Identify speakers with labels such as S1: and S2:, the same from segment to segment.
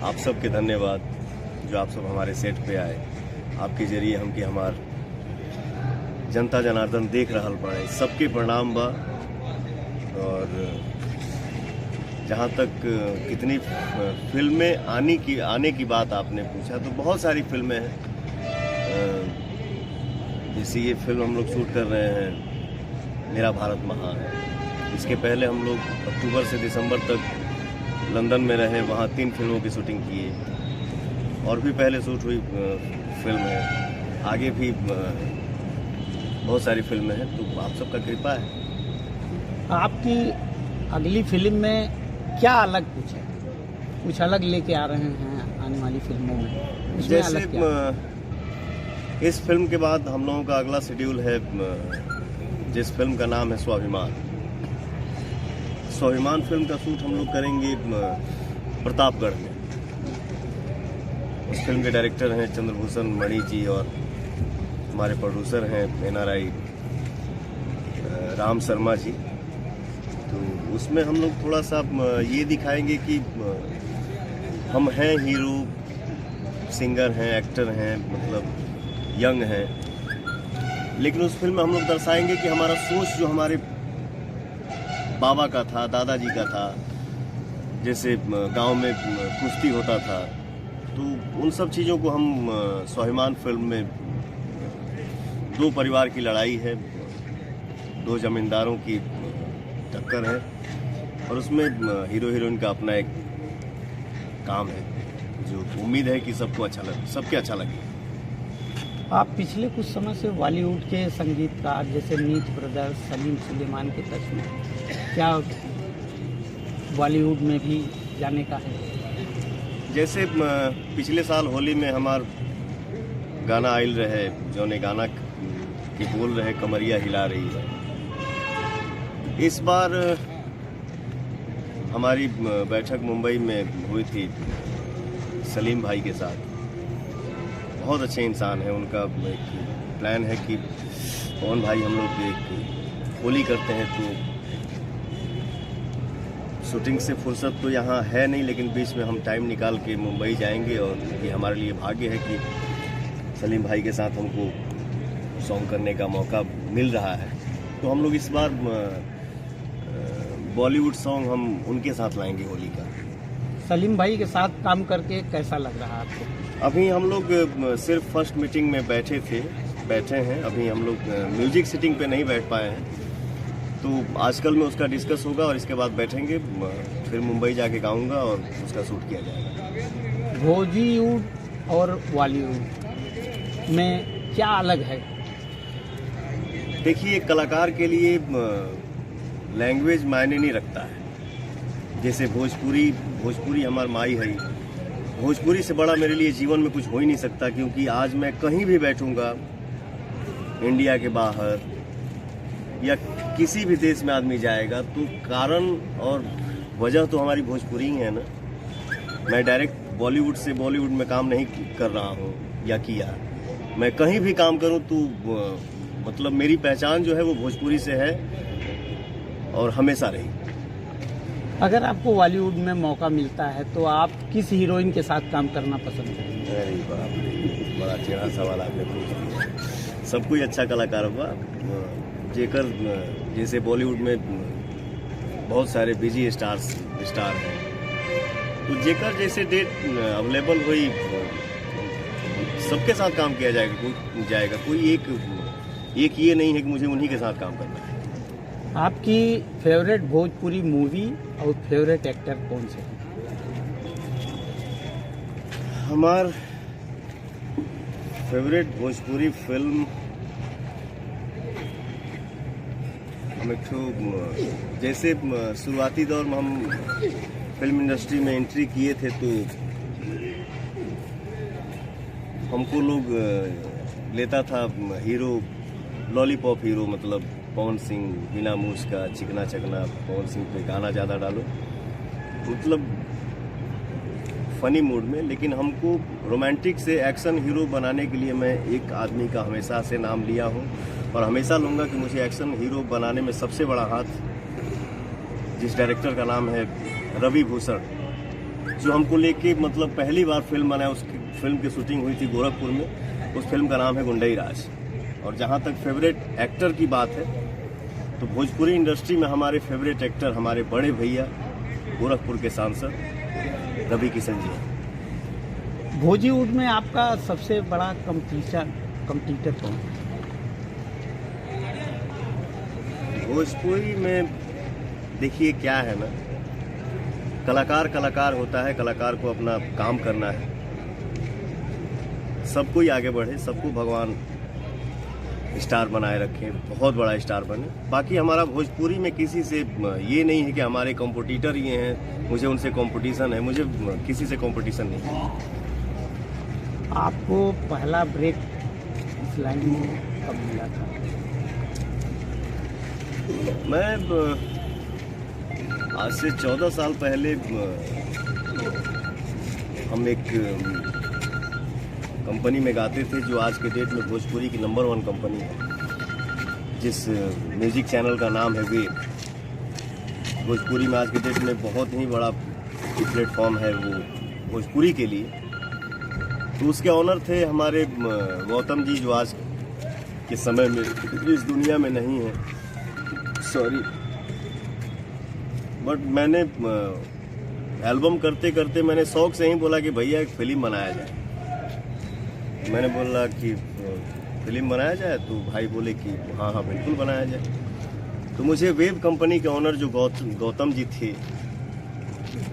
S1: आप सबके धन्यवाद जो आप सब हमारे सेट पे आए। आपके जरिए हमके हमार जनता जनार्दन देख रहा बड़े, सबके प्रणाम बा। और जहाँ तक कितनी फिल्में आने की बात आपने पूछा, तो बहुत सारी फिल्में हैं। जैसे ये फिल्म हम लोग शूट कर रहे हैं, मेरा भारत महान। इसके पहले हम लोग अक्टूबर से दिसंबर तक लंदन में रहे, वहाँ 3 फिल्मों की शूटिंग किए। और भी पहले शूट हुई फिल्म है, आगे भी बहुत सारी फिल्में हैं। तो आप सबका कृपा है।
S2: आपकी अगली फिल्म में क्या अलग कुछ अलग लेके आ रहे हैं आने वाली फिल्मों में?
S1: जैसे इस फिल्म के बाद हम लोगों का अगला शेड्यूल है, जिस फिल्म का नाम है स्वाभिमान। स्वाभिमान फिल्म का शूट हम लोग करेंगे प्रतापगढ़ में। उस फिल्म के डायरेक्टर हैं चंद्रभूषण मणि जी, और हमारे प्रोड्यूसर हैं NRI राम शर्मा जी। तो उसमें हम लोग थोड़ा सा ये दिखाएंगे कि हम हैं हीरो, सिंगर हैं, एक्टर हैं, मतलब यंग हैं। लेकिन उस फिल्म में हम लोग दर्शाएंगे कि हमारा सोच जो हमारे बाबा का था, दादाजी का था, जैसे गांव में कुश्ती होता था, तो उन सब चीज़ों को हम स्वाभिमान फिल्म में 2 परिवार की लड़ाई है, 2 जमींदारों की टक्कर है, और उसमें हीरो हीरोइन का अपना एक काम है जो उम्मीद है कि सबके अच्छा लगे।
S2: आप पिछले कुछ समय से बॉलीवुड के संगीतकार जैसे मीत ब्रदर्स, सलीम सुलेमान के टच में, क्या बॉलीवुड में भी जाने का है? जैसे
S1: पिछले साल होली में हमार गाना आयल रहे, जो ने गाना के बोल रहे कमरिया हिला रही है। इस बार हमारी बैठक मुंबई में हुई थी सलीम भाई के साथ। बहुत अच्छे इंसान हैं। उनका एक प्लान है कि पवन भाई हम लोग एक होली करते हैं, तो शूटिंग से फुर्सत तो यहाँ है नहीं, लेकिन बीच में हम टाइम निकाल के मुंबई जाएंगे। और ये हमारे लिए भाग्य है कि सलीम भाई के साथ हमको सॉन्ग करने का मौका मिल रहा है। तो हम लोग इस बार बॉलीवुड सॉन्ग हम उनके साथ लाएंगे होली का।
S2: सलीम भाई के साथ काम करके कैसा लग रहा है आपको?
S1: अभी हम लोग सिर्फ फर्स्ट मीटिंग में बैठे हैं। अभी हम लोग म्यूजिक सिटिंग पे नहीं बैठ पाए हैं, तो आजकल में उसका डिस्कस होगा और इसके बाद बैठेंगे। फिर मुंबई जाके गाऊंगा और उसका शूट किया जाएगा।
S2: भोजीवुड और बॉलीवुड में क्या अलग है?
S1: देखिए, कलाकार के लिए लैंग्वेज मायने नहीं रखता है। जैसे भोजपुरी हमार माई है। भोजपुरी से बड़ा मेरे लिए जीवन में कुछ हो ही नहीं सकता, क्योंकि आज मैं कहीं भी बैठूंगा, इंडिया के बाहर या किसी भी देश में आदमी जाएगा, तो कारण और वजह तो हमारी भोजपुरी ही है ना। मैं डायरेक्ट बॉलीवुड से बॉलीवुड में काम नहीं कर रहा हूँ या किया। मैं कहीं भी काम करूँ तो मतलब मेरी पहचान जो है वो भोजपुरी से है और हमेशा रही।
S2: अगर आपको बॉलीवुड में मौका मिलता है तो आप किस हीरोइन के साथ काम करना पसंद करेंगे?
S1: अरे बाप रे, बड़ा टेढ़ा सवाल आपने पूछ दिया। सब कोई अच्छा कलाकार हुआ, जेकर जैसे बॉलीवुड में बहुत सारे बिजी स्टार हैं, तो जेकर जैसे डेट अवेलेबल हुई सबके साथ काम किया जाएगा। कोई एक ये नहीं है कि मुझे उन्हीं के साथ काम करना है।
S2: आपकी फेवरेट भोजपुरी मूवी और फेवरेट एक्टर कौन से हैं?
S1: हमार फेवरेट भोजपुरी फिल्म हम एक तो जैसे शुरुआती दौर में हम फिल्म इंडस्ट्री में एंट्री किए थे, तो हमको लोग लेता था हीरो, लॉलीपॉप हीरो, मतलब पवन सिंह, बिना मूछ का, चिकना चकना, पवन सिंह पे गाना ज़्यादा डालो, मतलब फनी मूड में। लेकिन हमको रोमांटिक से एक्शन हीरो बनाने के लिए मैं एक आदमी का हमेशा से नाम लिया हूँ और हमेशा लूँगा कि मुझे एक्शन हीरो बनाने में सबसे बड़ा हाथ जिस डायरेक्टर का नाम है रवि भूषण, जो हमको लेके मतलब पहली बार फिल्म बनाया, उसकी फिल्म की शूटिंग हुई थी गोरखपुर में। उस फिल्म का नाम है गुंडई राज। और जहाँ तक फेवरेट एक्टर की बात है तो भोजपुरी इंडस्ट्री में हमारे फेवरेट एक्टर हमारे बड़े भैया गोरखपुर के सांसद रवि किशन जी हैं।
S2: भोजीवुड में आपका सबसे बड़ा कंपटीटर कौन है?
S1: भोजपुरी में देखिए क्या है ना, कलाकार होता है, कलाकार को अपना काम करना है, सबको ही आगे बढ़े, सबको भगवान स्टार बनाए रखें, बहुत बड़ा स्टार बने। बाकी हमारा भोजपुरी में किसी से ये नहीं है कि हमारे कॉम्पिटिटर ये हैं, मुझे उनसे कंपटीशन है, मुझे किसी से कंपटीशन नहीं है।
S2: आपको पहला ब्रेक इस लाइन में कब मिला था?
S1: मैं आज से 14 साल पहले हम एक कंपनी में गाते थे जो आज के डेट में भोजपुरी की नंबर 1 कंपनी है, जिस म्यूजिक चैनल का नाम है वेव। भोजपुरी में आज के डेट में बहुत ही बड़ा प्लेटफॉर्म है वो भोजपुरी के लिए। तो उसके ऑनर थे हमारे गौतम जी, जो आज के समय में इस दुनिया में नहीं है, सॉरी। बट मैंने एल्बम करते करते मैंने शौक से ही बोला कि भैया एक फिल्म बनाया जाए। मैंने बोला कि फिल्म बनाया जाए, तो भाई बोले कि हाँ बिल्कुल बनाया जाए। तो मुझे वेव कंपनी के ऑनर जो गौतम जी थे,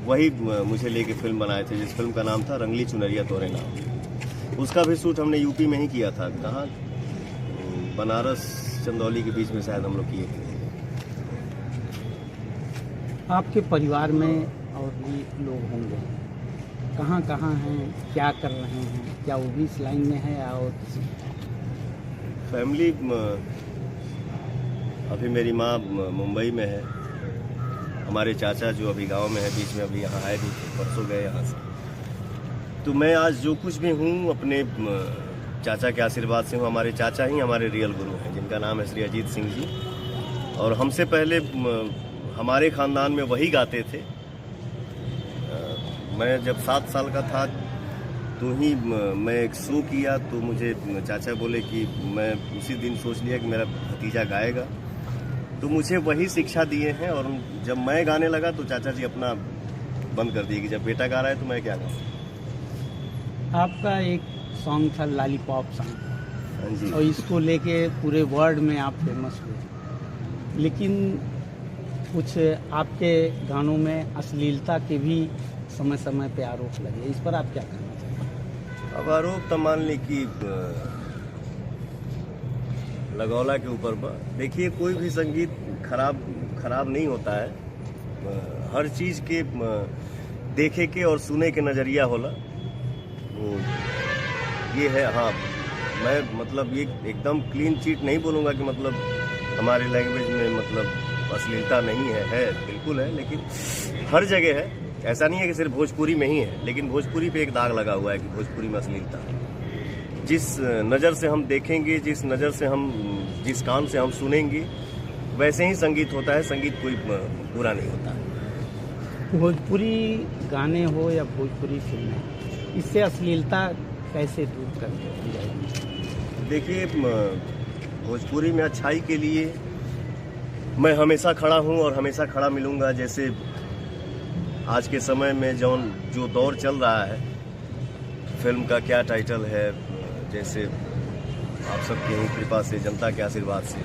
S1: वही मुझे लेके फिल्म बनाए थे, जिस फिल्म का नाम था रंगली चुनरिया तोरे नाम। उसका भी शूट हमने यूपी में ही किया था। कहाँ? बनारस चंदौली के बीच में शायद हम लोग किए थे।
S2: आपके परिवार में और भी लोग होंगे, कहाँ कहाँ हैं, क्या कर रहे हैं? क्या वो भी इस लाइन में है? और
S1: फैमिली अभी मेरी माँ मुंबई में है। हमारे चाचा जो अभी गांव में है, बीच में अभी यहाँ आए भी, परसों गए यहाँ से। तो मैं आज जो कुछ भी हूँ अपने चाचा के आशीर्वाद से हूँ। हमारे चाचा ही हमारे रियल गुरु हैं, जिनका नाम है श्री अजीत सिंह जी। और हमसे पहले हमारे ख़ानदान में वही गाते थे। मैं जब 7 साल का था तो ही मैं एक शो किया, तो मुझे चाचा बोले कि मैं उसी दिन सोच लिया कि मेरा भतीजा गाएगा। तो मुझे वही शिक्षा दिए हैं। और जब मैं गाने लगा तो चाचा जी अपना बंद कर दिए कि जब बेटा गा रहा है तो मैं क्या गाऊँ।
S2: आपका एक सॉन्ग था लॉलीपॉप सॉन्ग,
S1: हाँ जी।
S2: और इसको लेके पूरे वर्ल्ड में आप फेमस हुए, लेकिन कुछ आपके गानों में अश्लीलता के भी समय समय पे आरोप लगे, इस पर आप क्या कहना चाहते हैं?
S1: अब आरोप तो मान ली कि लगौला के ऊपर देखिए, कोई भी संगीत खराब नहीं होता है। हर चीज़ के देखे के और सुने के नज़रिया होला। तो ये है। हाँ, मैं मतलब ये एकदम क्लीन चीट नहीं बोलूँगा कि मतलब हमारे लैंग्वेज में मतलब अश्लीलता नहीं है, बिल्कुल है, लेकिन हर जगह है। ऐसा नहीं है कि सिर्फ भोजपुरी में ही है, लेकिन भोजपुरी पे एक दाग लगा हुआ है कि भोजपुरी में अश्लीलता। जिस नज़र से हम देखेंगे, जिस नज़र से हम, जिस कान से हम सुनेंगे, वैसे ही संगीत होता है। संगीत कोई बुरा नहीं होता है।
S2: भोजपुरी गाने हो या भोजपुरी फिल्में, इससे अश्लीलता कैसे दूर कर दी जाएगी?
S1: देखिए, भोजपुरी में अच्छाई के लिए मैं हमेशा खड़ा हूँ और हमेशा खड़ा मिलूँगा। जैसे आज के समय में जो दौर चल रहा है, फिल्म का क्या टाइटल है, जैसे आप सबकी ही कृपा से, जनता के आशीर्वाद से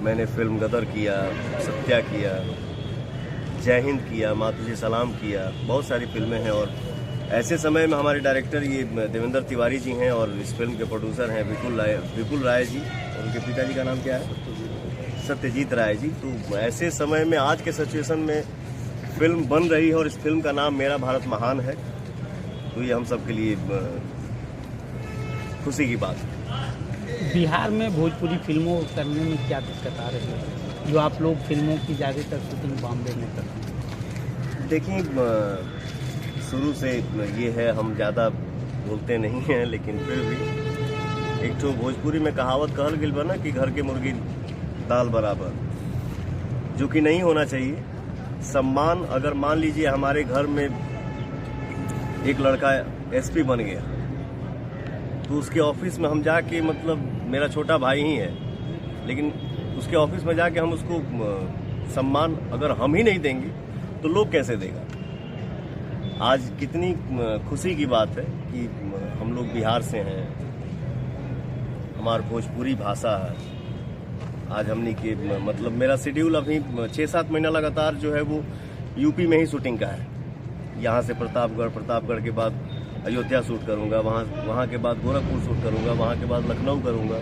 S1: मैंने फिल्म गदर किया, सत्या किया, जय हिंद किया, माँ तुझे सलाम किया, बहुत सारी फिल्में हैं। और ऐसे समय में हमारे डायरेक्टर ये देवेंद्र तिवारी जी हैं और इस फिल्म के प्रोड्यूसर हैं विपुल राय जी, और उनके पिताजी का नाम क्या है? सत्यजीत राय जी। तो ऐसे समय में, आज के सिचुएशन में फिल्म बन रही है और इस फिल्म का नाम मेरा भारत महान है, तो ये हम सब के लिए खुशी की बात है।
S2: बिहार में भोजपुरी फिल्मों करने में क्या दिक्कत आ रही है, जो आप लोग फिल्मों की ज़्यादातर शूटिंग बॉम्बे में करते हैं?
S1: देखिए, शुरू से ये है, हम ज़्यादा बोलते नहीं हैं, लेकिन फिर भी एक तो भोजपुरी में कहावत कहल गई बना कि घर के मुर्गी दाल बराबर, जो कि नहीं होना चाहिए। सम्मान, अगर मान लीजिए हमारे घर में एक लड़का एसपी बन गया, तो उसके ऑफिस में हम जाके, मतलब मेरा छोटा भाई ही है, लेकिन उसके ऑफिस में जाके हम उसको सम्मान अगर हम ही नहीं देंगे तो लोग कैसे देगा। आज कितनी खुशी की बात है कि हम लोग बिहार से हैं, हमारी भोजपुरी भाषा है। आज हमने के मतलब मेरा शेड्यूल अभी 6-7 महीना लगातार जो है वो यूपी में ही शूटिंग का है। यहाँ से प्रतापगढ़ के बाद अयोध्या शूट करूँगा, वहाँ के बाद गोरखपुर शूट करूँगा, वहाँ के बाद लखनऊ करूँगा।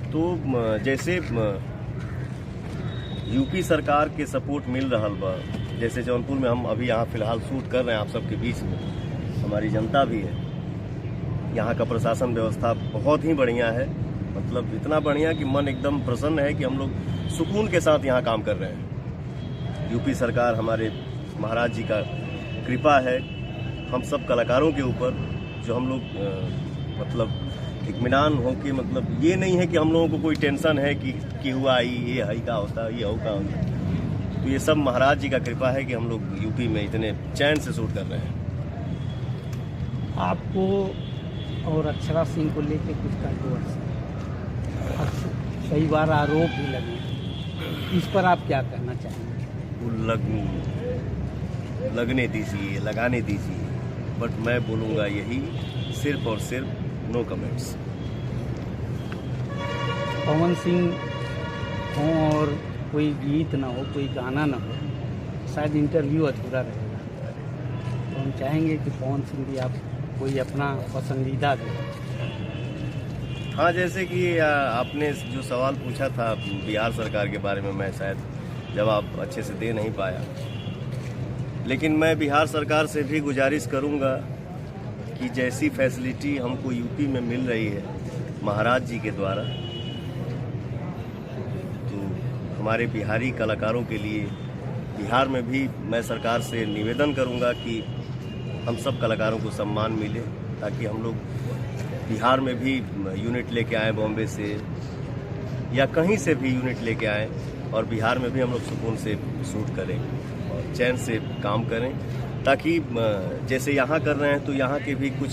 S1: तो जैसे यूपी सरकार के सपोर्ट मिल रहा बा, जैसे जौनपुर में हम अभी यहाँ फिलहाल शूट कर रहे हैं आप सबके बीच में, हमारी जनता भी है। यहाँ का प्रशासन व्यवस्था बहुत ही बढ़िया है, मतलब इतना बढ़िया कि मन एकदम प्रसन्न है कि हम लोग सुकून के साथ यहाँ काम कर रहे हैं। यूपी सरकार, हमारे महाराज जी का कृपा है हम सब कलाकारों के ऊपर, जो हम लोग मतलब इत्मीनान हो के, मतलब ये नहीं है कि हम लोगों को कोई टेंशन है कि हुआ ये है का होता, ये हो का होता। तो ये सब महाराज जी का कृपा है कि हम लोग यूपी में इतने चैन से शूट कर रहे हैं।
S2: आपको और अक्षरा सिंह को लेके कुछ कंट्रोवर्सी, कई बार आरोप भी लगे, इस पर आप क्या कहना चाहेंगे?
S1: लगने दीजिए, लगाने दीजिए, बट मैं बोलूँगा यही, सिर्फ और सिर्फ नो कमेंट्स।
S2: पवन सिंह हो और कोई गीत ना हो, कोई गाना ना हो, शायद इंटरव्यू अधूरा रहेगा। तो हम चाहेंगे कि पवन सिंह भी आप कोई अपना पसंदीदा दे।
S1: हाँ, जैसे कि आपने जो सवाल पूछा था बिहार सरकार के बारे में, मैं शायद जवाब अच्छे से दे नहीं पाया, लेकिन मैं बिहार सरकार से भी गुजारिश करूंगा कि जैसी फैसिलिटी हमको यूपी में मिल रही है महाराज जी के द्वारा, तो हमारे बिहारी कलाकारों के लिए बिहार में भी मैं सरकार से निवेदन करूंगा कि हम सब कलाकारों को सम्मान मिले, ताकि हम लोग बिहार में भी यूनिट लेके आए, बॉम्बे से या कहीं से भी यूनिट लेके आए, और बिहार में भी हम लोग सुकून से शूट करें और चैन से काम करें, ताकि जैसे यहाँ कर रहे हैं तो यहाँ के भी कुछ